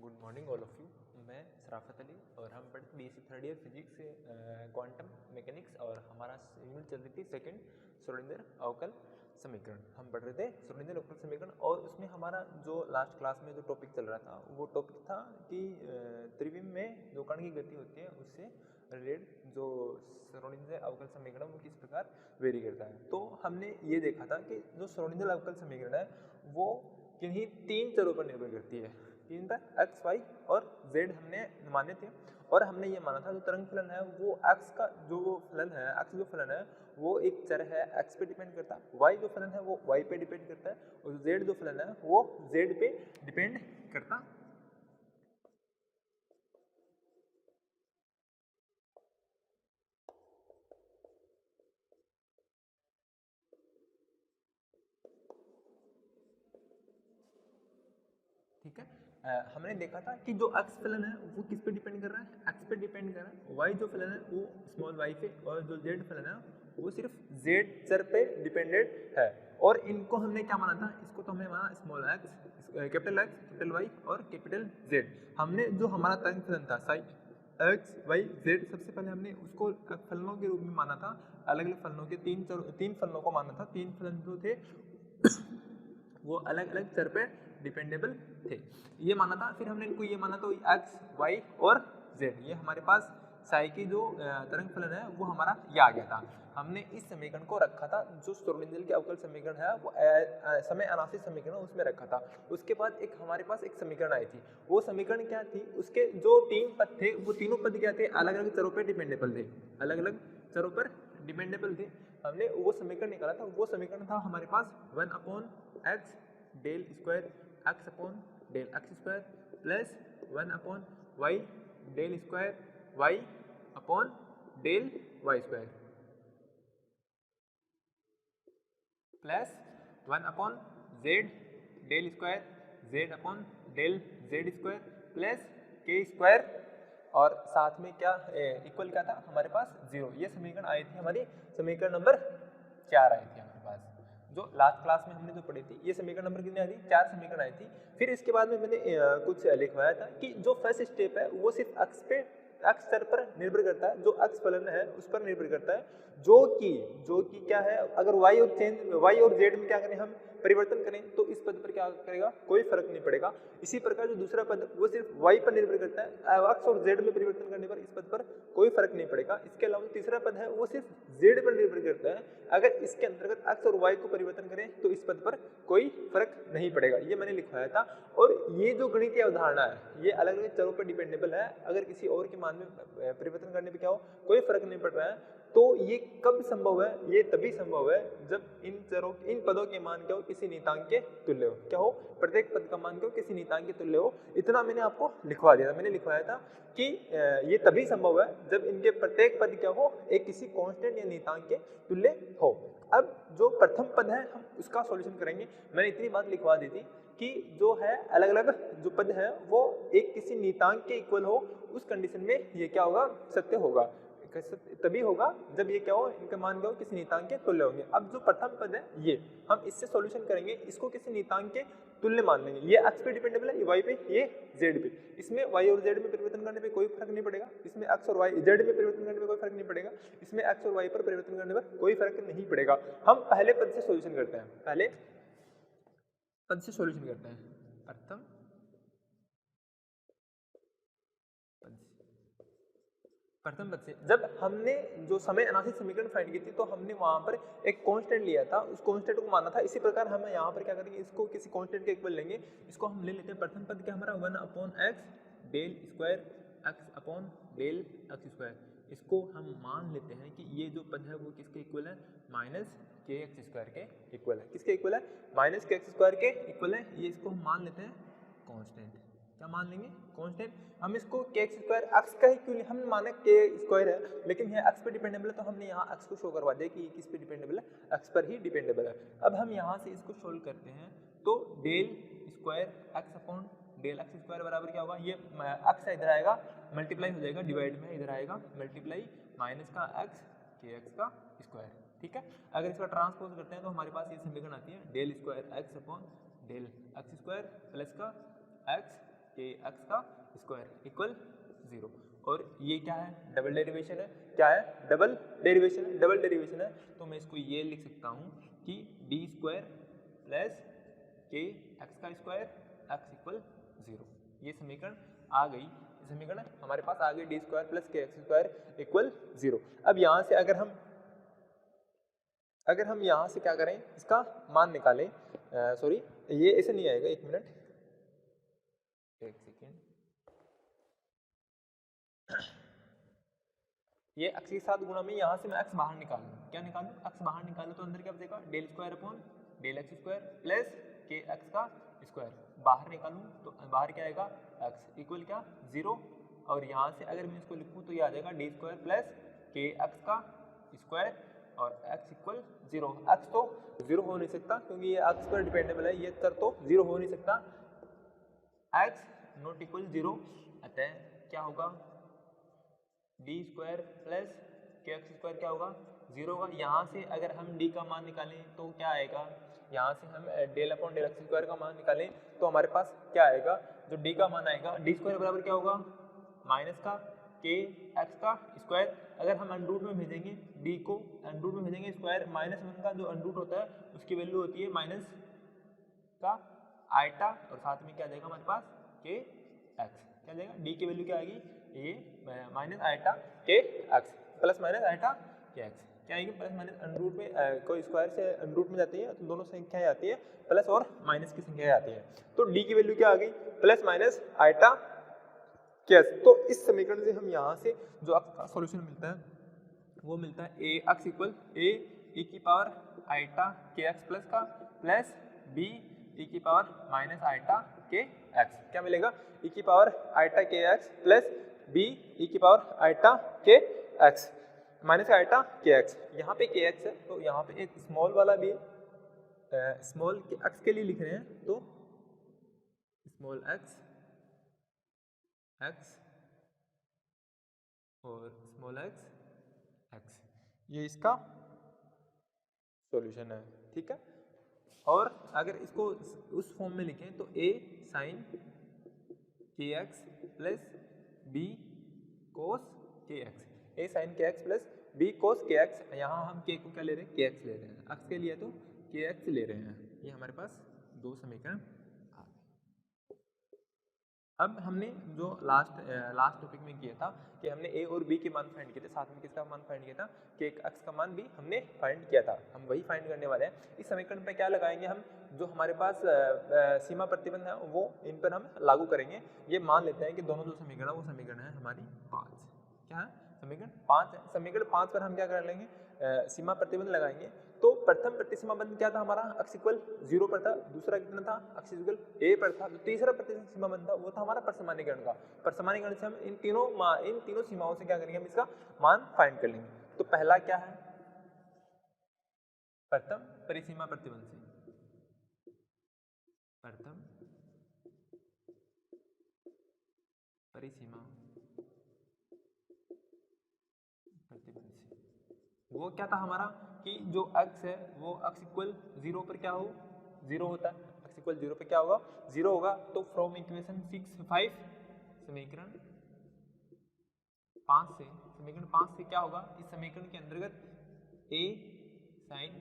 Good morning all of you. मैं सराफत अली और हम पढ़ते बीएससी थर्ड ईयर फिजिक्स से क्वांटम मैकेनिक्स और हमारा यूनिट चल रही थी सेकंड श्रोडिंगर अवकल समीकरण। हम पढ़ रहे थे श्रोडिंगर अवकल समीकरण और उसमें हमारा जो लास्ट क्लास में जो टॉपिक चल रहा था वो टॉपिक था कि त्रिविम में जो कण की गति होती है उससे रिलेटेड जो श्रोडिंगर अवकल समीकरण वो किस प्रकार वेरी करता है। तो हमने ये देखा था कि जो श्रोडिंगर अवकल समीकरण है वो किन्हीं तीन चरों पर निर्भर करती है। तीन था एक्स वाई और जेड हमने माने थे और हमने ये माना था जो तरंग फलन है वो एक्स का जो फलन है, एक्स जो फलन है वो एक चर है एक्स पे डिपेंड करता है, वाई जो फलन है वो वाई पे डिपेंड करता है और जेड जो फलन है वो जेड पे डिपेंड करता ठीक है। हमने देखा था कि जो एक्स फलन है वो किस पे डिपेंड कर रहा है, एक्स पे डिपेंड कर रहा है। वाई जो फलन है वो स्मॉल वाई पे और जो जेड फलन है वो सिर्फ जेड चर पे डिपेंडेंट है। और इनको हमने क्या माना था, इसको तो हमने माना स्मॉल एक्स, कैपिटल वाई और कैपिटल जेड। हमने जो हमारा तरंग फलन था साइड एक्स वाई जेड, सबसे पहले हमने उसको फलनों के रूप में माना था। अलग अलग फलनों के तीन फलनों को माना था। तीन फलन जो थे वो अलग अलग चर पे डिपेंडेबल थे, ये माना था। फिर हमने इनको ये माना तो एक्स वाई और जेड, ये हमारे पास साई की जो तरंग फलन है वो हमारा ये आ गया था। हमने इस समीकरण को रखा था जो श्रोडिंगर के अवकल समीकरण है वो समय अनासिक समीकरण उसमें रखा था। उसके बाद एक हमारे पास एक समीकरण आई थी, वो समीकरण क्या थी, उसके जो तीन पद थे वो तीनों पद क्या थे, अलग अलग चरों पर डिपेंडेबल थे, अलग अलग चरों पर डिपेंडेबल थे। हमने वो समीकरण निकाला था, वो समीकरण था हमारे पास 1/x del square x upon del x square plus 1/y del square y upon del y square plus 1/z del square z upon del z square plus k square और साथ में क्या इक्वल क्या था हमारे पास 0। ये समीकरण आई थी हमारी, समीकरण नंबर 4 आई थी हमारे पास जो लास्ट क्लास में हमने जो पढ़ी थी। ये समीकरण नंबर कितनी आई थी, 4 समीकरण आई थी। फिर इसके बाद में मैंने कुछ लिखवाया था कि जो फर्स्ट स्टेप है वो सिर्फ एक्स चर पर निर्भर करता है, जो एक्स फलन है उस पर निर्भर करता है, जो कि क्या है, अगर वाई और जेड में क्या करें हम परिवर्तन करें तो इस पद पर क्या करेगा, कोई फर्क नहीं पड़ेगा। इसी प्रकार जो दूसरा पद वो सिर्फ वाई पर निर्भर करता है, एक्स और जेड में परिवर्तन करने पर इस पद पर कोई फर्क नहीं पड़ेगा। इसके अलावा तीसरा पद है वो सिर्फ जेड पर निर्भर करता है, अगर इसके अंतर्गत एक्स और वाई को परिवर्तन करें तो इस पद पर कोई फर्क नहीं पड़ेगा। ये मैंने लिखवाया था। और ये जो गणितीय अवधारणा है ये अलग अलग चरों पर डिपेंडेबल है, अगर किसी और के मान में परिवर्तन करने पर क्या हो, कोई फर्क नहीं पड़ रहा है। तो ये कब संभव है, ये तभी संभव है जब इन पदों के मान क्या हो, किसी नियतांक के तुल्य हो। क्या हो, प्रत्येक पद का मान क्या हो, किसी नियतांक के तुल्य हो। इतना मैंने आपको लिखवा दिया था। मैंने लिखवाया था कि ये तभी संभव है जब इनके प्रत्येक पद क्या हो, एक किसी कांस्टेंट या नियतांक के तुल्य हो। अब जो प्रथम पद है हम उसका सॉल्यूशन करेंगे। मैंने इतनी बात लिखवा दी थी कि जो है अलग अलग जो पद है वो एक किसी नियतांक के इक्वल हो, उस कंडीशन में ये क्या होगा, सत्य होगा। तभी होगा जब ये क्या हो, इनका मान क्या हो, किसी नियतांक के तुल्य होंगे। अब जो प्रथम पद है ये हम इससे सॉल्यूशन करेंगे, इसको किसी नियतांक के तुल्य मान लेंगे। ये एक्स पे डिपेंडेबल है, ये वाई पे, ये जेड पे। इसमें वाई और जेड में परिवर्तन करने पे कोई फर्क नहीं पड़ेगा, इसमें एक्स और वाई जेड में परिवर्तन करने पे कोई फर्क नहीं पड़ेगा, इसमें एक्स और वाई पर परिवर्तन करने पर कोई फर्क नहीं पड़ेगा। हम पहले पद से सॉल्यूशन करते हैं, पहले पद से सॉल्यूशन करते हैं। प्रथम पद से जब हमने जो समय अनासिक समीकरण फाइंड की थी तो हमने वहां पर एक कांस्टेंट लिया था, उस कांस्टेंट को माना था। इसी प्रकार हम यहाँ पर क्या करेंगे, इसको किसी कांस्टेंट के इक्वल लेंगे। इसको हम ले लेते हैं, प्रथम पद क्या हमारा 1/x del square x upon del x square. इसको हम मान लेते हैं कि ये जो पद है वो किसके इक्वल है, माइनस के एक्स स्क्वायर के इक्वल है। किसके इक्वल है, माइनस के एक्स स्क्वायर के इक्वल है। ये इसको हम मान लेते हैं कांस्टेंट। क्या मान लेंगे, कांस्टेंट। हम इसको के एक्स स्क्वायर एक्स का ही क्यों नहीं, हम माने के स्क्वायर है लेकिन ये एक्स पे डिपेंडेबल है तो हमने यहाँ एक्स को शो करवा दिया कि ये किस पे डिपेंडेबल है, एक्स पर ही डिपेंडेबल है। अब हम यहाँ से इसको सोल्व करते हैं तो del square x upon del x square बराबर क्या होगा, ये एक्स इधर आएगा मल्टीप्लाई हो जाएगा, डिवाइड में इधर आएगा मल्टीप्लाई माइनस का एक्स के एक्स का स्क्वायर। ठीक है, अगर इसका ट्रांसपोज करते हैं तो हमारे पास ये समीकरण आती है del square x upon del x square plus का एक्स के एक्स का स्क्वायर इक्वल 0। और ये क्या है, डबल डेरिवेशन है। क्या है, डबल डेरिवेशन है। डबल डेरिवेशन है तो मैं इसको ये लिख सकता हूँ कि D square plus k x का स्क्वायर एक्स इक्वल 0। ये समीकरण आ गई, समीकरण हमारे पास आ गई D square plus k x square equal 0। अब यहाँ से अगर हम यहाँ से क्या करें, इसका मान निकालें, सॉरी ये ऐसे नहीं आएगा, एक मिनट, एक सेकेंड, ये एक्स के साथ गुणा में यहाँ से मैं एक्स बाहर निकालूं, क्या निकालूं, एक्स बाहर निकालूं तो अंदर क्या बचेगा, del square upon del x square plus k x का स्क्वायर। बाहर निकालूं तो बाहर क्या आएगा, एक्स इक्वल क्या 0। और यहाँ से अगर मैं इसको लिखूं तो ये आ जाएगा D square plus k x का स्क्वायर और एक्स इक्वल 0। एक्स तो 0 हो नहीं सकता क्योंकि ये एक्स पर डिपेंडेबल है, ये तर तो 0 हो नहीं सकता, एक्स नॉट इक्वल 0। अतः क्या होगा, D square plus k x square क्या होगा 0 होगा। यहाँ से अगर हम डी का मान निकालें तो क्या आएगा, यहाँ से हम del upon del x square का मान निकालें तो हमारे पास क्या आएगा, जो डी का मान आएगा, डी स्क्वायर बराबर क्या होगा माइनस का के एक्स का स्क्वायर। अगर हम अंडरूट में भेजेंगे डी को, अंडरूट में भेजेंगे स्क्वायर, -1 का जो अंडरूट होता है उसकी वैल्यू होती है माइनस का आयटा और साथ में क्या जाएगा हमारे पास के एक्स, क्या जाएगा डी की वैल्यू क्या आएगी, ये minus iota K X plus minus iota K X क्या आएगी, प्लस माइनस अंडरूट में कोई स्क्वायर से अंडरूट में जाती है तो दोनों संख्याएं आती है, प्लस और माइनस की संख्याएं आती है। तो डी की वैल्यू क्या आ गई, plus minus iota K x. तो इस समीकरण से हम यहाँ से जो आपका सॉल्यूशन मिलता है वो मिलता है ए एक्स इक्वल ए की power iota K X plus का प्लस बी ई की power minus iota K X, क्या मिलेगा ई की power iota K X plus B E की power iota K X minus iota K X. यहाँ पे के एक्स है तो यहाँ पे एक स्मॉल वाला भी स्मॉल के एक्स के लिए लिख रहे हैं तो स्मॉल एक्स एक्स और स्मॉल एक्स एक्स, ये इसका सॉल्यूशन है, ठीक है। और अगर इसको उस फॉर्म में लिखें तो a साइन के एक्स प्लस बी कोस के एक्स, ए साइन के एक्स प्लस बी कोस के एक्स। यहाँ हम के को क्या ले रहे हैं, के एक्स ले रहे हैं, एक्स के लिए तो के एक्स ले रहे हैं। ये हमारे पास दो समीकरण आ गए। अब हमने जो लास्ट टॉपिक में किया था कि हमने ए और बी के मान फाइंड किए थे, साथ में किसका मान फाइंड किया था, कि एक एक्स का मान भी हमने फाइंड किया था, हम वही फाइंड करने वाले हैं। इस समीकरण पे क्या लगाएंगे हम, जो हमारे पास सीमा प्रतिबंध है वो इन पर हम लागू करेंगे। ये मान लेते हैं कि दोनों जो समीकरण है वो समीकरण है हमारी 5, क्या है समीकरण 5 है। समीकरण 5 पर हम क्या कर लेंगे, सीमा प्रतिबंध लगाएंगे। तो प्रथम प्रतिसीमा बंध क्या था हमारा, एक्स इक्वल 0 पर था, दूसरा कितना था एक्स इक्वल a पर था, तीसरा प्रतिसीमा बंध था वो था हमारा परसमानीकरण का। परसमानीकरण से हम इन तीनों सीमाओं से क्या करेंगे, हम इसका मान फाइंड कर लेंगे। तो पहला क्या है, प्रथम परिसीमा प्रतिबंध से, प्रथम परिसीमा प्रतिबंध से वो क्या था हमारा कि जो x है वो x इक्वल 0 पर क्या हो 0 होता है, x इक्वल 0 पर क्या होगा 0 होगा। तो फ्रॉम इक्वेशन 6-5 समीकरण 5 से, समीकरण 5 से क्या होगा, इस समीकरण के अंतर्गत a साइन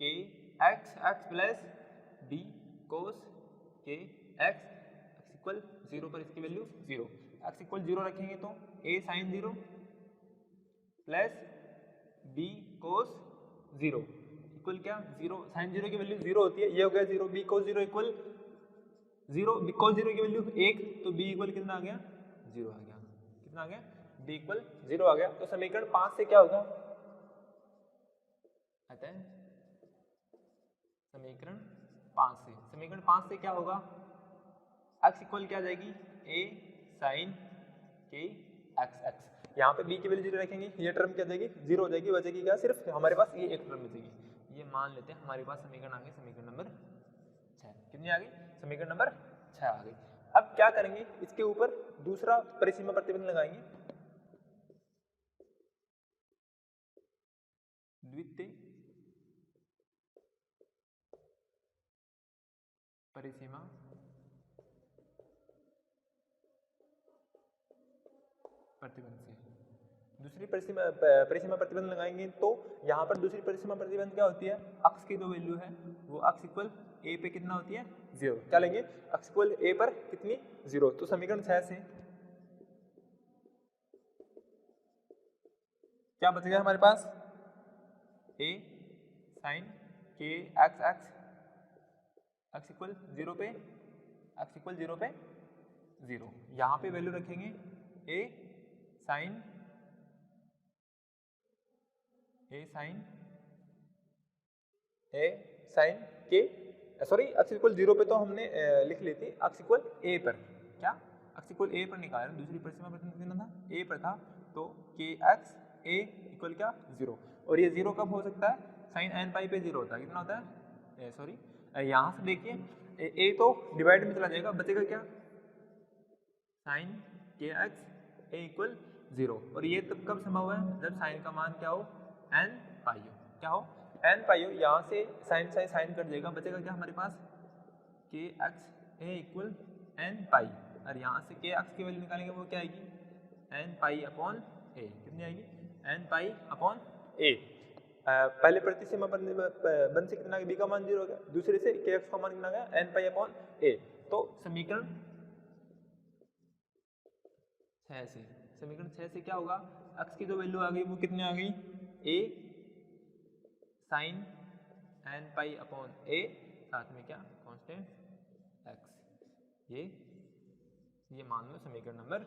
के x प्लस b कोस के x इक्वल 0 पर इसकी वैल्यू 0, x इक्वल 0 रखेंगे तो a sine 0 plus b cos 0 equal क्या 0, साइन 0 की वैल्यू 0 होती है, ये हो गया 0, b cos 0 equal 0, b cos 0 की वैल्यू 1 तो b इक्वल कितना आ गया 0 आ गया, कितना आ गया b इक्वल 0 आ गया। तो समीकरण 5 से क्या होगा, अतः समीकरण 5 से क्या होगा, x इक्वल क्या आ जाएगी a साइन के x, यहाँ पे b की वैल्यू 0 रखेंगे, ये टर्म क्या जाएगी 0 हो जाएगी, बचेगी क्या सिर्फ हमारे पास ये एक टर्म बचेगी। ये मान लेते हैं हमारे पास समीकरण आ गई, समीकरण नंबर 6, कितनी आ गई, समीकरण नंबर 6 आ गई। अब क्या करेंगे, इसके ऊपर दूसरा परिसीमा प्रतिबंध लगाएंगे, द्वितीय परिसीमा प्रतिबंध से। दूसरी परिसीमा प्रतिबंध लगाएंगे तो यहाँ पर दूसरी परिसीमा प्रतिबंध क्या होती है, अक्स की जो वैल्यू है वो अक्स इक्वल ए पे कितना होती है 0। क्या लेंगे, अक्स इक्वल ए पर कितनी 0। तो समीकरण 6 से क्या बचेगा हमारे पास, ए साइन के एक्स एक्स एक्स इक्वल 0 पे एक्स इक्वल 0 पे 0। यहाँ पे वैल्यू रखेंगे ए साइन के, सॉरी एक्स इक्वल 0 पे तो हमने लिख ली थी, एक्स इक्वल ए पर, क्या एक्स इक्वल ए पर निकाला, दूसरी परिसीमा प्रतिबंध कितना था, ए पर था, तो के एक्स ए इक्वल क्या 0। और ये 0 कब हो सकता है, साइन एन पाई पे 0 होता है, कितना होता है, सॉरी यहाँ से देखिए ए तो डिवाइड में चला जाएगा, बचेगा क्या, साइन के एक्स ए इक्वल 0। और ये तब कब संभव है, जब साइन का मान क्या हो, एन पाई हो, क्या हो एन पाई हो। यहाँ से साइन साइन कट जाएगा, बचेगा क्या हमारे पास, के एक्स ए इक्वल एन पाई। और यहाँ से के एक्स की वैल्यू निकालेंगे वो क्या आएगी, एन पाई अपॉन ए, कितनी आएगी, एन पाई अपॉन ए। पहले प्रतिसीमा बंद से कितना, बी का मान 0 हो गया, दूसरे से के एक्स का मान कितना गया, एन पाई अपॉन ए। तो समीकरण 6 से क्या होगा, एक्स की जो वैल्यू आ गई वो कितनी आ गई, ए साइन एन पाई अपॉन ए, साथ में क्या कांस्टेंट एक्स, ये मान लो समीकरण नंबर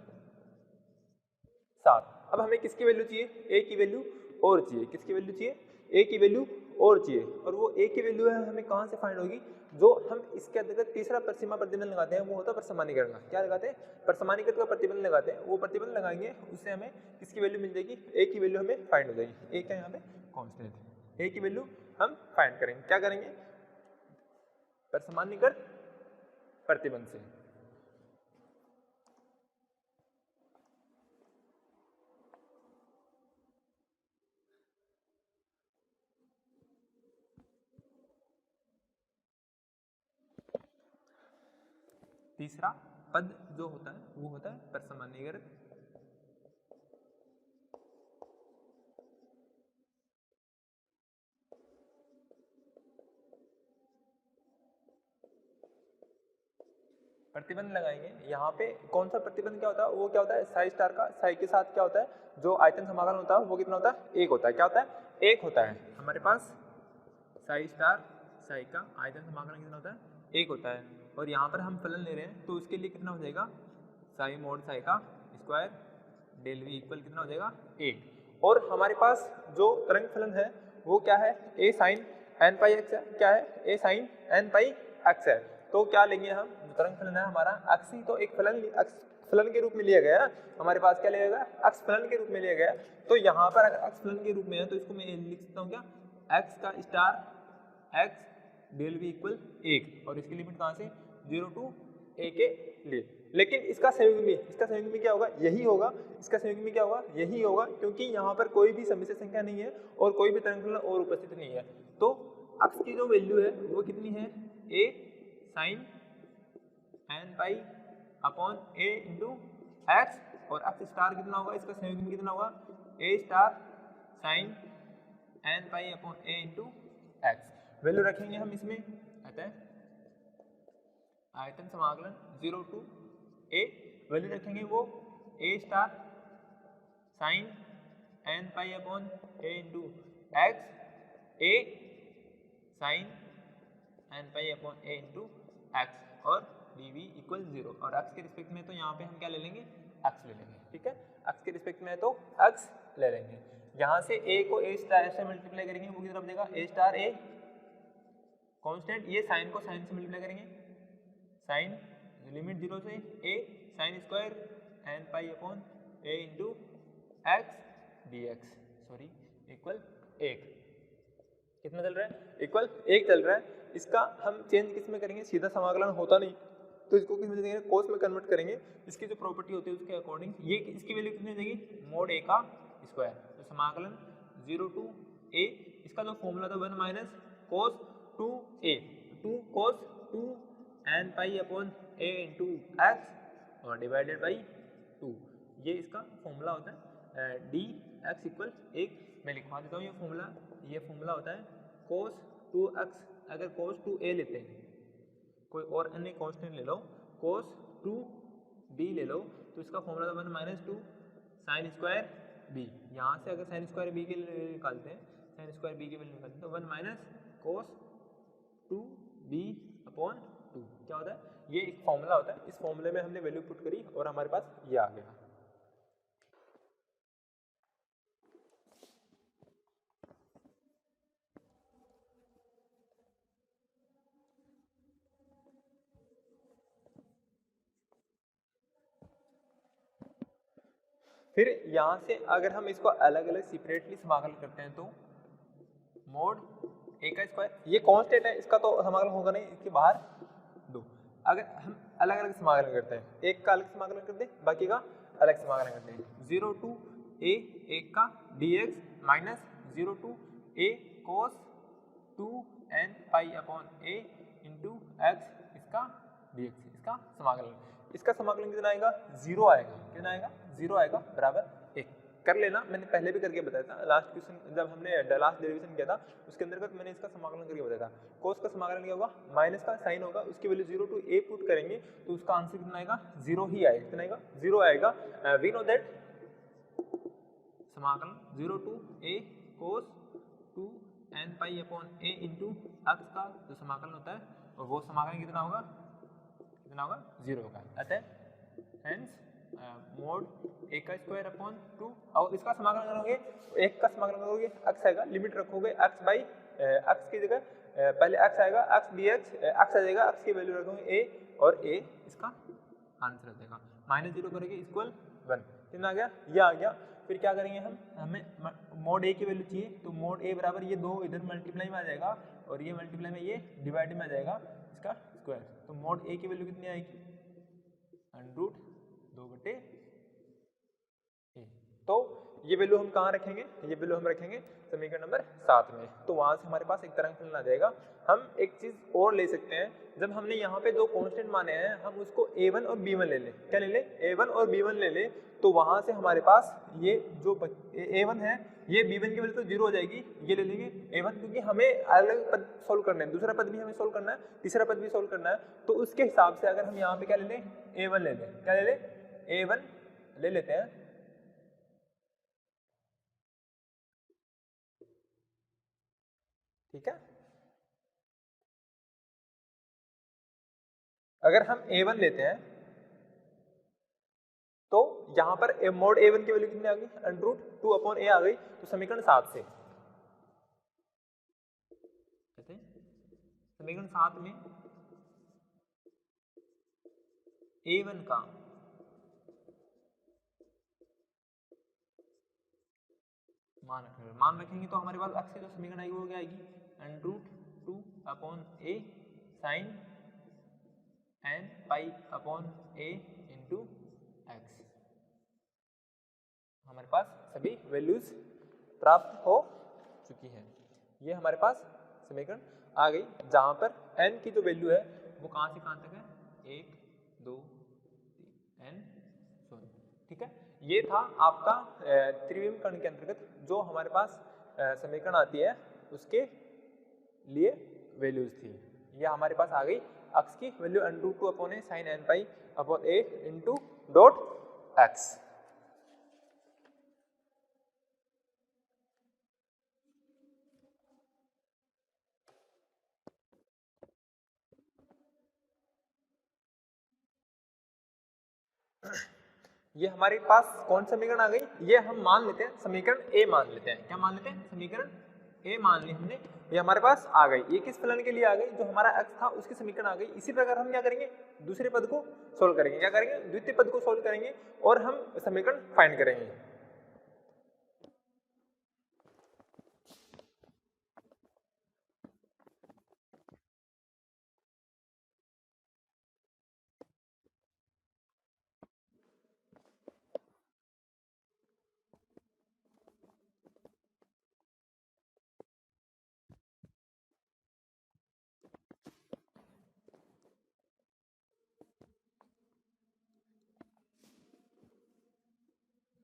7। अब हमें किसकी वैल्यू चाहिए, ए की वैल्यू और चाहिए, किसकी वैल्यू चाहिए, ए की वैल्यू और चाहिए। और वो ए की वैल्यू है हमें कहाँ से फाइंड होगी, जो हम इसके अंतर्गत तीसरा परिसीमा प्रतिबंध लगाते हैं वो होता है परसमानीकरण का। क्या लगाते हैं, परसमानीकरण का प्रतिबंध लगाते हैं, वो प्रतिबंध लगाएंगे उससे हमें किसकी वैल्यू मिल जाएगी, ए की वैल्यू हमें फाइंड हो जाएगी। ए क्या यहाँ पे कांस्टेंट है, ए की वैल्यू हम फाइंड करेंगे, क्या करेंगे, परसमानीकरण प्रतिबंध से। तीसरा पद जो होता है वो होता है परसमानीकरण प्रतिबंध लगाएंगे। यहाँ पे कौन सा प्रतिबंध क्या होता है, वो क्या होता है साई स्टार का, साई के साथ क्या होता है, जो आयतन समाकलन होता है वो कितना होता है, 1 होता है। क्या होता है, 1 होता है। हमारे पास साई स्टार साई का आयतन समाकलन कितना होता है, 1 होता है। और यहाँ पर हम फलन ले रहे हैं तो उसके लिए कितना हो जाएगा, साई मोड साई का स्क्वायर डेल वी इक्वल कितना हो जाएगा 8। और हमारे पास जो तरंग फलन है वो क्या है, A sine N pi x है, क्या है, A sine N pi x है। तो क्या लेंगे हम, तरंग फलन है हमारा एक्स ही तो एक फलन के रूप में लिया गया, हमारे पास क्या लिया गया, एक्स फलन के रूप में लिया गया। तो यहाँ पर अगर एक्स फलन के रूप में है तो इसको मैं लिख सकता हूँ क्या, एक्स का star x del v equal 1, और इसकी लिमिट कहाँ से 0 to a के लिए। लेकिन इसका संयुग्मी क्या होगा, यही होगा, इसका संयुग्मी क्या होगा, यही होगा, क्योंकि यहाँ पर कोई भी समिश्र संख्या नहीं है और कोई भी तरंग फलन और उपस्थित नहीं है। तो एक्स की जो वैल्यू है वो कितनी है, A sine N pi upon A into X, और एक्स स्टार कितना होगा, इसका संयुग्मी कितना होगा, A star sine N pi upon A into X. Value रखेंगे हम इसमें, अतः आयतन समाकलन 0 to a, वैल्यू रखेंगे वो A star sine N pi upon A into X, A sine N pi upon A into X, और डी वी इक्वल 0। और एक्स के रिस्पेक्ट में तो यहाँ पे हम क्या ले लेंगे, एक्स ले लेंगे, ठीक है, एक्स के रिस्पेक्ट में तो एक्स ले लेंगे। यहाँ से ए को ए स्टार से मल्टीप्लाई करेंगे, वो किधर बनेगा, ए स्टार ए कांस्टेंट, ये साइन को साइन से मल्टीप्लाई करेंगे, साइन लिमिट 0 से A sine square N pi upon A into X D X, sorry equal 1। कितना चल रहा है, इक्वल 1 चल रहा है। इसका हम चेंज किस में करेंगे, सीधा समाकलन होता नहीं तो इसको किस में देंगे, कोस में कन्वर्ट करेंगे। इसकी जो प्रॉपर्टी होती है उसके अकॉर्डिंग ये इसकी वैल्यू कितनी हो जाएगी, मोड ए का स्क्वायर, तो समाकलन 0 to a, इसका जो फॉर्मूला था 1 minus cos 2a, 2 cos 2 N pi upon A into X और डिवाइडेड बाई 2। ये इसका फॉर्मूला होता है डी एक्स इक्वल एक, मैं लिखवा देता हूँ ये फॉर्मूला होता है कोस 2x, अगर कोस 2a लेते हैं, कोई और अन्य कांस्टेंट ले लो, कोस 2b ले लो, तो इसका formula 1 minus 2 sine square b। यहाँ से अगर साइन स्क्वायर b के लिए निकालते हैं, साइन स्क्वायर b के वैल्यू निकालते हैं, तो 1 माइनस कोस 2b अपॉन 2 क्या होता है, ये एक फॉर्मूला होता है। इस फॉर्मूले में हमने वैल्यू पुट करी और हमारे पास ये आ गया। फिर यहाँ से अगर हम इसको अलग अलग सेपरेटली समाकलन करते हैं तो मोड ए का स्क्वायर, ये कांस्टेंट है, इसका तो समाकलन होगा नहीं, इसके बाहर दो। अगर हम अलग अलग समाकलन करते हैं, एक का अलग समाकलन करते हैं, बाकी का अलग समाकलन करते हैं, 0 टू ए एक का dx minus 0 to a cos 2n pi upon a into x इसका dx, इसका समाकलन। इसका समाकलन कितना आएगा, 0 आएगा, कितना आएगा, 0 आएगा, बराबर 1 कर लेना। मैंने पहले भी करके बताया था, लास्ट क्वेश्चन जब हमने लास्ट डेरिवेशन किया था उसके अंतर्गत मैंने इसका समाकलन करके बताया था। कोस का समाकलन क्या होगा, माइनस का साइन होगा, उसकी वैल्यू 0 टू a पुट करेंगे तो उसका आंसर कितना आएगा, 0 ही आएगा, कितना आएगा, 0 आएगा। वी नो दैट समाकलन 0 to a cos 2n pi upon a into x का जो समाकलन होता है और वो समाकलन कितना होगा, 0 होगा। अतः हेंस मोड ए का स्क्वायर अपॉन 2, और इसका समाकलन करोगे, एक का समाकलन करोगे एक्स आएगा, लिमिट रखोगे एक्स बाई एक्स की जगह पहले एक्स आएगा, एक्स डी एक्स एक्स आ जाएगा, एक्स की वैल्यू रखोगे ए और ए इसका आंसर आ जाएगा, माइनस 0 करेंगे इक्वल 1, कितना आ गया, ये आ गया। फिर क्या करेंगे हम, हमें मोड ए की वैल्यू चाहिए, तो मोड ए बराबर ये दो इधर मल्टीप्लाई में आ जाएगा और ये मल्टीप्लाई में ये डिवाइड में आ जाएगा इसका स्क्वायर, तो मोड ए की वैल्यू कितनी आएगी, √ 2/a। तो ये वैल्यू हम कहाँ रखेंगे, ये वैल्यू हम रखेंगे समीकरण नंबर 7 में। तो वहां से हमारे पास एक तरंग फलन आ जाएगा। हम एक चीज और ले सकते हैं, जब हमने यहाँ पे दो कांस्टेंट माने हैं, हम उसको a1 और b1 ले लें, क्या ले लें, a1 और b1 ले लें, तो वहां से हमारे पास ये जो a1 है, ये b1 की वैल्यू तो 0 हो जाएगी, ये ले लेंगे a1, क्योंकि हमें अलग पद सोल्व करना है, दूसरा पद भी हमें सोल्व करना है, तीसरा पद भी सोल्व करना है, तो उसके हिसाब से अगर हम यहाँ पे क्या ले लें, a1 ले लें, क्या ले लें, a1 ले लेते हैं। ठीक है, अगर हम a1 लेते हैं तो यहां पर मोड a1 की वैल्यू कितनी आ गई, √2 अपॉन a आ गई, तो समीकरण 7 से समीकरण 7 में a1 का मान रखेंगे तो हमारे पास x की जो समीकरण आएगी वो क्या आएगी, √2 upon a sine n pi upon a into x. हमारे पास सभी वैल्यूज प्राप्त हो चुकी हैं। ये हमारे पास समीकरण आ गई, जहां पर n की जो वैल्यू है वो कहां से कहां तक है, 1 2 3 n शून्य। ठीक है, ये था आपका त्रिविम कर्ण के अंतर्गत जो हमारे पास समीकरण आती है उसके लिए वैल्यूज थी। ये हमारे पास आ गई, x की value √2 upon a sine n pi upon a into dot x. ये हमारे पास कौन समीकरण आ गई, ये हम मान लेते हैं समीकरण ए मान लेते हैं, क्या मान लेते हैं, समीकरण ए मान ली हमने, ये हमारे पास आ गई। ये किस फलन के लिए आ गई, जो हमारा x था उसकी समीकरण आ गई। इसी प्रकार हम क्या करेंगे, दूसरे पद को सोल्व करेंगे, क्या करेंगे, द्वितीय पद को सोल्व करेंगे और हम समीकरण फाइंड करेंगे।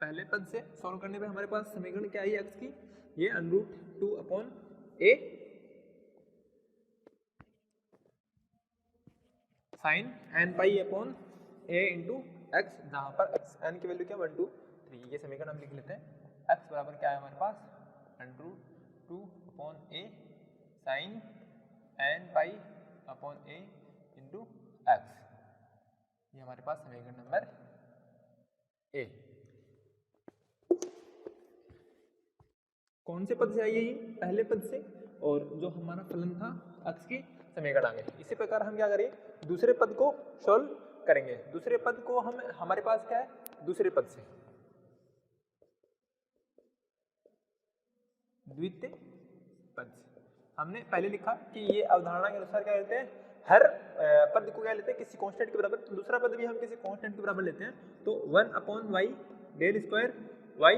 पहले पद से सॉल्व करने पे हमारे पास समीकरण क्या आई x की, ये √2/a sin n pi upon a into x, जहाँ पर x n की वैल्यू क्या 1 2 3, ये समीकरण हम लिख लेते हैं। x बराबर क्या है हमारे पास √2/a sin n pi upon a into x, ये हमारे पास समीकरण नंबर ए। कौन से पद से आई है ये, पहले पद से, और जो हमारा फलन था x की समीकरण आ गए। इसी प्रकार हम क्या करें, दूसरे पद को सॉल्व करेंगे। दूसरे पद को हम, हमारे पास क्या है, दूसरे पद से द्वितीय पद से हमने पहले लिखा कि ये अवधारणा के अनुसार क्या करते हैं, हर पद को क्या लेते हैं, किसी कांस्टेंट के बराबर। तो दूसरा पद भी हम किसी कांस्टेंट के बराबर लेते हैं, तो 1/y del square y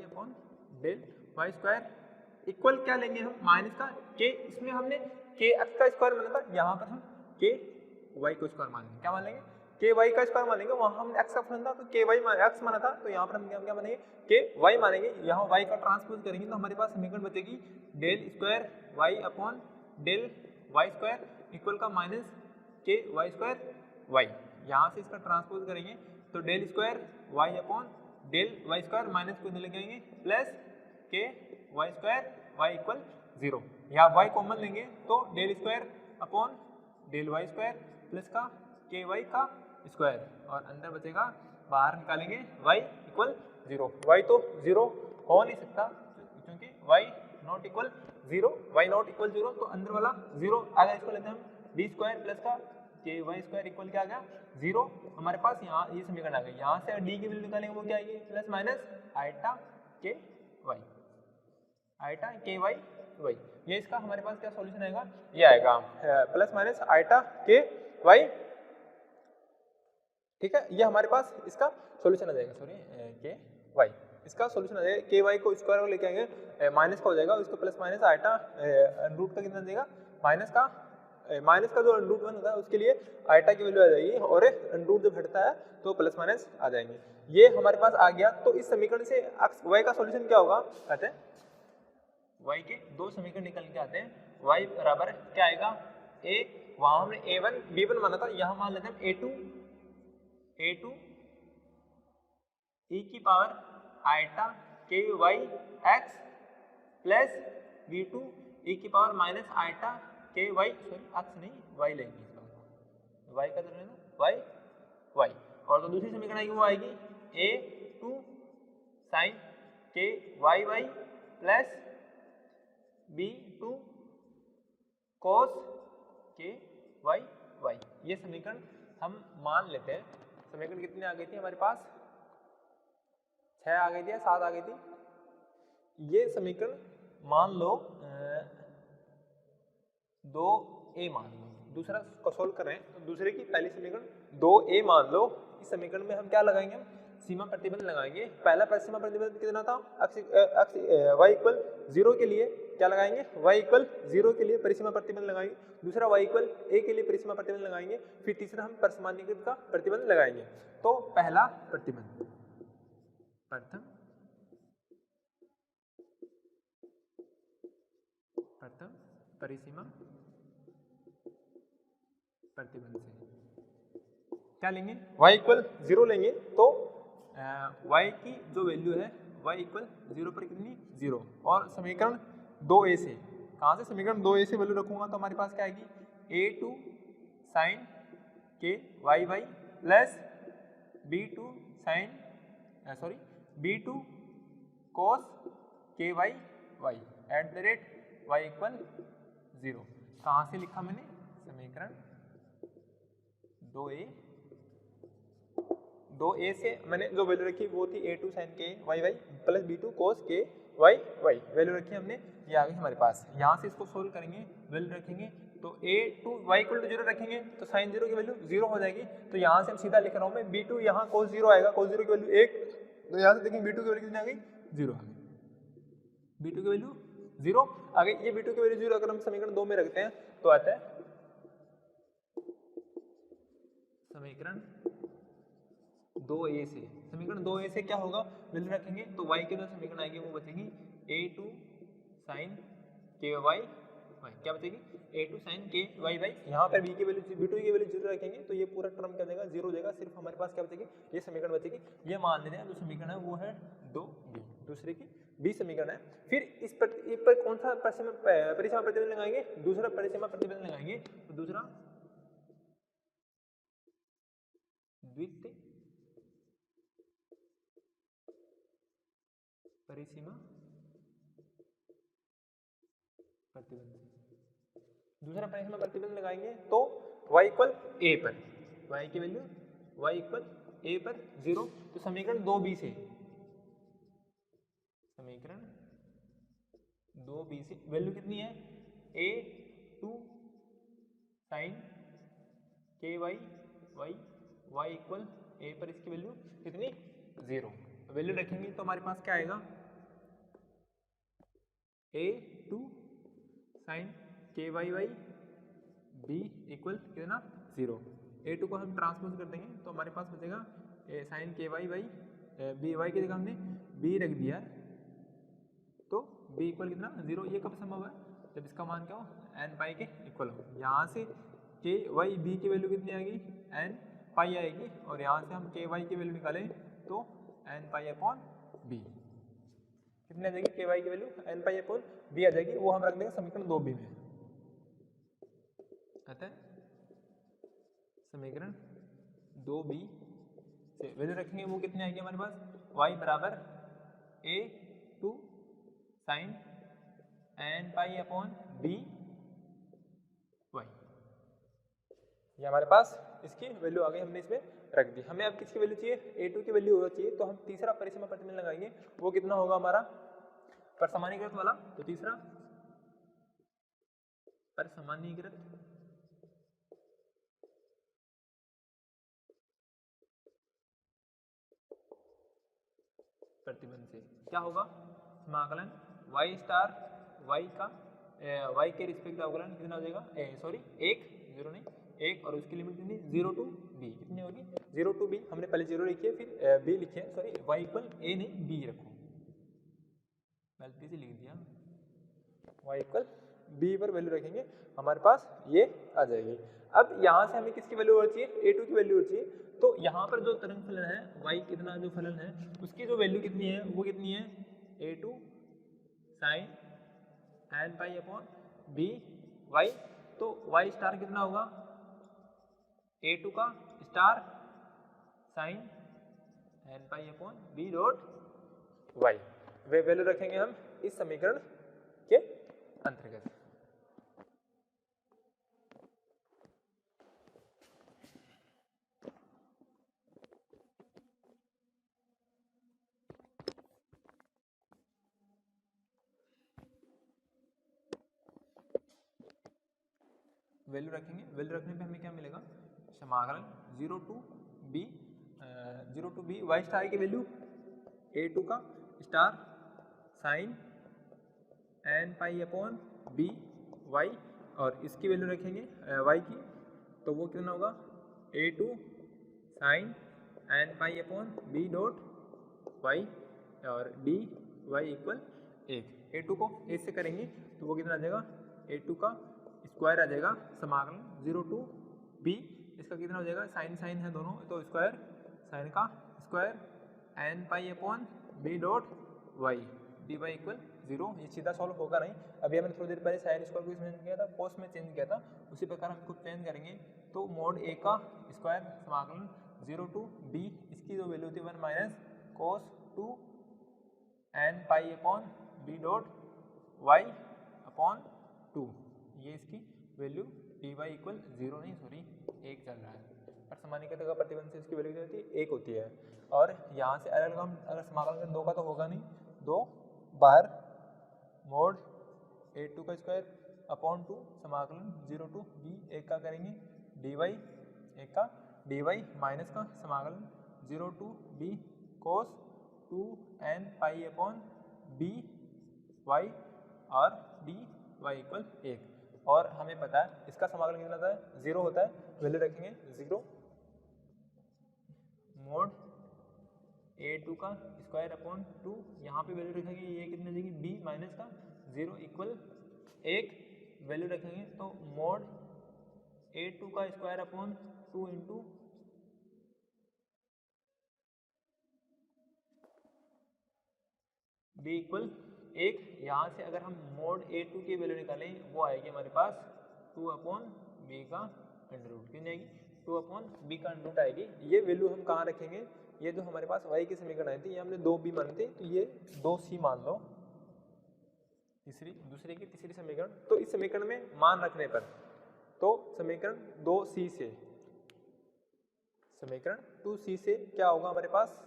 upon del y square equal क्या लेंगे हम, माइनस का k, इसमें हमने k x का स्क्वायर माना था, यहाँ पर हम k y को स्क्वायर मान लेंगे। क्या मान लेंगे, k y का स्क्वायर मान लेंगे। वहाँ हमने x का फलन था तो k y x माना था, तो यहाँ पर हम क्या मानेंगे, k y मानेंगे। यहाँ y का ट्रांसपोज करेंगे तो हमारे पास समीकरण बचेगी del square y upon del y square equal का minus k y square y। यहाँ से इसका ट्रांसपोज करेंगे तो del square y upon del y square minus को इधर लेके आएंगे plus k y square y equal 0। यहाँ y कॉमन लेंगे तो del square upon del y square plus का k y का स्क्वायर, और अंदर बचेगा, बाहर निकालेंगे y इक्वल 0। y तो 0 हो नहीं सकता क्योंकि y not equal 0, y not equal 0, तो अंदर वाला 0 आ गया। इसको लेते हैं हम d स्क्वायर प्लस का k y स्क्वायर इक्वल क्या आ गया 0। हमारे पास यहाँ ये समीकरण आ गई। यहाँ से d की वैल्यू निकालेंगे वो क्या आएगी, plus minus eta k y, ये इसका हमारे पास क्या सॉल्यूशन आएगा, ये आएगा plus minus eta k y। ठीक है, ये हमारे पास इसका सॉल्यूशन आ जाएगा, सॉरी k y, इसका सॉल्यूशन आ जाएगा। k y को स्क्वायर लेके आएंगे, माइनस का हो जाएगा, इसको प्लस माइनस आइटा रूट का कितना देगा, माइनस का जो रूट 1 होता है उसके लिए आइटा की वैल्यू आ जाएगी, और रूट जब हटता है तो प्लस माइनस आ जाएंगे। ये हमारे पास आ गया। तो इस समीकरण से y का सॉल्यूशन क्या होगा, कहते हैं y के दो समीकरण निकल के आते हैं। y बराबर क्या आएगा, a, वहां हमने a1 b1 माना था, यहाँ मान लेते हैं a2 e की power eta k y x plus b2 e की power minus eta k y, sorry x नहीं y लेंगे, y का तो लेना y, और तो दूसरी समीकरण आएगी वो आएगी a2 sin k y plus b2 cos k y। ये समीकरण हम मान लेते हैं। समीकरण कितनी आ गई थी हमारे पास, 6 आ गई थी या 7 आ गई थी। ये समीकरण मान लो 2a मान लो, दूसरा को सोल्व कर रहे हैं तो दूसरे की पहली समीकरण 2a मान लो। इस समीकरण में हम क्या लगाएंगे, सीमा प्रतिबंध लगाएंगे। पहला सीमा प्रतिबंध कितना था, y इक्वल 0 के लिए क्या लगाएंगे, y इक्वल 0 के लिए परिसीमा प्रतिबंध लगाएंगे। दूसरा y इक्वल a के लिए परिसीमा प्रतिबंध लगाएंगे। फिर तीसरा हम परसमान्यीकृत का प्रतिबंध लगाएंगे। तो पहला प्रतिबंध, प्रथम परिसीमा प्रतिबंध से क्या लेंगे, y इक्वल 0 लेंगे। तो y की जो वैल्यू है y इक्वल 0 पर कितनी 0, और समीकरण 2a से, कहाँ से, समीकरण 2a से वैल्यू रखूंगा तो हमारे पास क्या आएगी, a2 sin k y plus b2 b2 cos k y at the rate y equal 0। कहाँ से लिखा मैंने, समीकरण 2a से मैंने जो वैल्यू रखी वो थी a2 sin k y plus b2 cos k y value रखी हमने, ये आ गई हमारे पास। यहाँ से इसको सोल्व करेंगे, वैल्यू रखेंगे तो a2 y इक्वल टू 0 रखेंगे तो sin 0 की वैल्यू 0 हो जाएगी। तो यहाँ से हम सीधा लिख रहा हूँ मैं, b2 यहाँ cos 0 आएगा, cos 0 की वैल्यू 1, तो यहाँ से देखेंगे b2 की वैल्यू कितनी आ गई, 0 आ गई, b2 की वैल्यू 0 आ गई। ये b2 की वैल्यू 0 अगर हम समीकरण 2 में रखते हैं तो आता है समीकरण 2a से, समीकरण 2a से क्या होगा वैल्यू रखेंगे तो y के जो समीकरण आएंगे वो बचेगी a2 sin ky y, क्या बचेगी a2 sin ky y, यहाँ पर b की वैल्यू b2 की वैल्यू 0 रखेंगे तो ये पूरा टर्म क्या देगा 0 हो जाएगा, सिर्फ हमारे पास क्या बचेगी ये समीकरण बचेगी। ये मान लेते हैं जो समीकरण है वो है 2b, दूसरे की b समीकरण है। फिर इस पर कौन सा परिसीमा प्रतिबंध लगाएंगे, दूसरा परिसीमा प्रतिबंध लगाएंगे। तो दूसरा द्वितीय परिसीमा प्रतिबंध, दूसरा परिसीमा प्रतिबंध लगाएंगे तो y इक्वल a पर, y की वैल्यू y इक्वल a पर 0। तो समीकरण 2b से, समीकरण 2b से वैल्यू कितनी है a2 sin ky y, y equal a पर इसकी वैल्यू कितनी 0, वैल्यू रखेंगे तो हमारे पास क्या आएगा a2 sin ky y b equal कितना 0, a2 को हम ट्रांसपोज कर देंगे तो हमारे पास बचेगा sin ky y b, y की जगह हमने b रख दिया तो b इक्वल कितना 0। ये कब संभव है जब इसका मान क्या हो n पाई के इक्वल हो। यहाँ से ky b की वैल्यू कितनी आएगी n पाई आएगी, और यहाँ से हम ky की वैल्यू निकालें तो n पाई अपॉन b, कितनी आ जाएगी ky की value n pi upon b आ जाएगी, वो हम रख देंगे समीकरण 2b में। अतः समीकरण 2b से वैल्यू रखेंगे वो कितनी आएगी हमारे पास y बराबर a2 sin n pi upon b y, ये हमारे पास इसकी वैल्यू आ गई, हमने इसमें रख दी। हमें अब किसकी वैल्यू चाहिए a2 की वैल्यू चाहिए, तो हम तीसरा परिसीमा प्रतिबंध लगाएंगे, वो कितना होगा हमारा परसमानीकृत वाला। तो तीसरा परसमानीकृत प्रतिबंध से क्या होगा समाकलन y स्टार y का y के रिस्पेक्ट अवकलन कितना हो जाएगा सॉरी 1 0 नहीं 1, और उसकी लिमिट कितनी 0 टू b, कितनी होगी 0 टू b, हमने पहले 0 लिखी है फिर b लिखी है, सॉरी y इक्वल a नहीं b रखो, गलती से लिख दिया, y इक्वल b पर वैल्यू रखेंगे हमारे पास ये आ जाएगी। अब यहाँ से हमें किसकी वैल्यू होनी चाहिए a2 की वैल्यू होनी चाहिए, तो यहाँ पर जो तरंग फलन है y कितना जो फलन है उसकी जो वैल्यू कितनी है वो कितनी है a2 sin n pi upon b y, तो y स्टार कितना होगा a2 का star sin n pi upon b dot y, वे वैल्यू रखेंगे हम इस समीकरण के अंतर्गत। वैल्यू रखेंगे, वैल्यू रखने पे हमें क्या मिलेगा समाकलन 0 टू b y स्टार की वैल्यू a2 का star sine n pi upon b y, और इसकी वैल्यू रखेंगे y की, तो वो कितना होगा a2 sine n pi upon b dot y, और dy इक्वल 1। a2 को a से करेंगे तो वो कितना आ जाएगा a2 का स्क्वायर आ जाएगा, समाकलन 0 टू b, इसका कितना हो जाएगा साइन साइन है दोनों तो स्क्वायर, साइन का square n pi upon b dot y, dy equal 0। ये सीधा सॉल्व होगा नहीं, अभी हमने थोड़ी देर पहले साइन स्क्वायर को इसमें किया था कोस में चेंज किया था, उसी प्रकार हम कुछ चेंज करेंगे तो मोड a का स्क्वायर समाकलन 0 टू b, इसकी जो वैल्यू थी 1 minus cos 2 n pi upon b dot y upon 2, ये इसकी वैल्यू dy इक्वल 0 नहीं सॉरी 1 चल रहा है, पर समानीकृत का प्रतिबंध से इसकी वैल्यू क्या होती है 1 होती है, और यहाँ से अलग हम अगर समाकलन करें 2 का तो होगा नहीं, 2 बार मोड a2 का स्क्वायर अपॉन 2 समाकलन 0 टू b 1 का करेंगे dy 1 का dy माइनस का समाकलन 0 to b cos 2 n pi upon b y, और dy इक्वल 1, और हमें पता है इसका समाकलन कितना होता है 0 होता है, वैल्यू रखेंगे 0 मोड a2 का स्क्वायर अपॉन 2, यहाँ पे वैल्यू रखेंगे ये कितनी देगी b माइनस का 0 इक्वल 1 वैल्यू रखेंगे तो मोड a2 का square upon 2 into b equal 1। यहाँ से अगर हम मोड a2 की वैल्यू निकालें वो आएगी हमारे पास 2 अपॉन b का अंडर रूट, कितनी आएगी 2 अपॉन b का अंडर रूट आएगी। ये वैल्यू हम कहाँ रखेंगे, ये जो हमारे पास y की समीकरण आई थी ये हमने 2b मानी थी, तो ये 2c मान लो दूसरे की तीसरी समीकरण। तो इस समीकरण में मान रखने पर तो समीकरण 2c से समीकरण 2c से क्या होगा हमारे पास,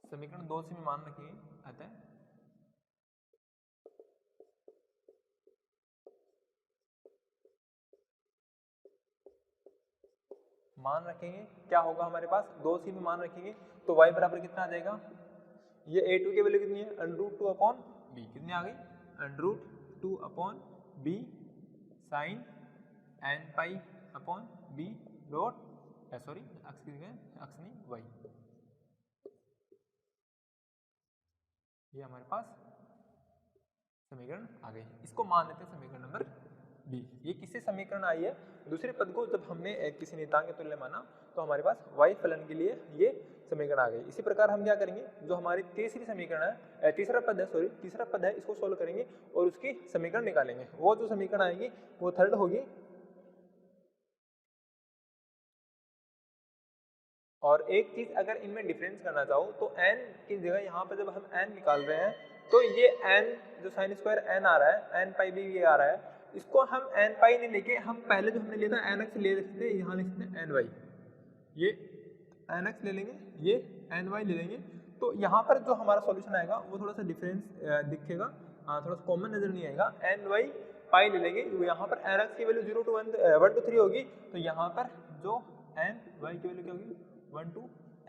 समीकरण 2 से में मान रखिए अतः मान रखेंगे क्या होगा हमारे पास 2c में मान रखेंगे तो y बराबर कितना आ जाएगा, ये a2 की वैल्यू कितनी है अंडर रूट 2 अपॉन b, कितनी आ गई under root 2 upon b sine n pi upon b dot sorry X नहीं y, ये हमारे पास समीकरण आ गई। इसको मान लेते हैं समीकरण नंबर बी। ये किससे समीकरण आई है, दूसरे पद को जब हमने किसी नियतांक के तुल्य माना तो हमारे पास y फलन के लिए ये समीकरण आ गई। इसी प्रकार हम क्या करेंगे, जो हमारी तीसरी समीकरण है तीसरा पद है इसको सोल्व करेंगे और उसकी समीकरण निकालेंगे। वो जो समीकरण आएगी वो थर्ड होगी। और एक चीज अगर इनमें डिफरेंस करना चाहो तो n की जगह यहाँ पर जब हम n निकाल रहे हैं तो ये n जो साइन स्क्वायर n आ रहा है, n पाई भी ये आ रहा है, इसको हम n पाई नहीं लेके हम पहले जो हमने लिया था nx ले सकते हैं, यहाँ लिख सकते हैं ny, ये nx ले लेंगे ये ny ले लेंगे। तो यहाँ पर जो हमारा सॉल्यूशन आएगा वो थोड़ा सा डिफरेंस दिखेगा, थोड़ा सा कॉमन नजर नहीं आएगा। ny पाई ले लेंगे, यहाँ पर nx की वैल्यू 0 to 1 to 3 होगी, तो यहाँ पर जो ny की वैल्यू क्या होगी 1 to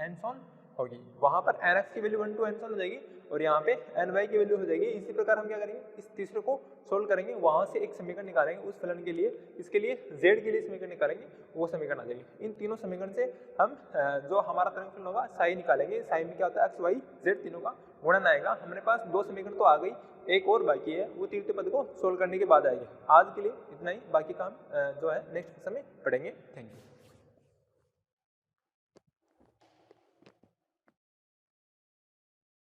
n सॉन होगी, वहां पर nx की वैल्यू 1 to n सॉन हो जाएगी और यहाँ पे ny की वैल्यू हो जाएगी। इसी प्रकार हम क्या करेंगे, इस तीसरे को सोल्व करेंगे, वहां से एक समीकरण निकालेंगे उस फलन के लिए, इसके लिए z के लिए समीकरण निकालेंगे, वो समीकरण आ जाएगी। इन तीनों समीकरण से हम जो हमारा तरंग फलन होगा साई निकालेंगे। साई में क्या होता है x y z तीनों का गुणन आएगा। हमारे पास 2 समीकरण तो आ गई, एक और बाकी है, वो तीसरे पद को सोल्व करने के बाद आएगी। आज के लिए इतना ही, बाकी काम जो है नेक्स्ट समय पढ़ेंगे। Thank you.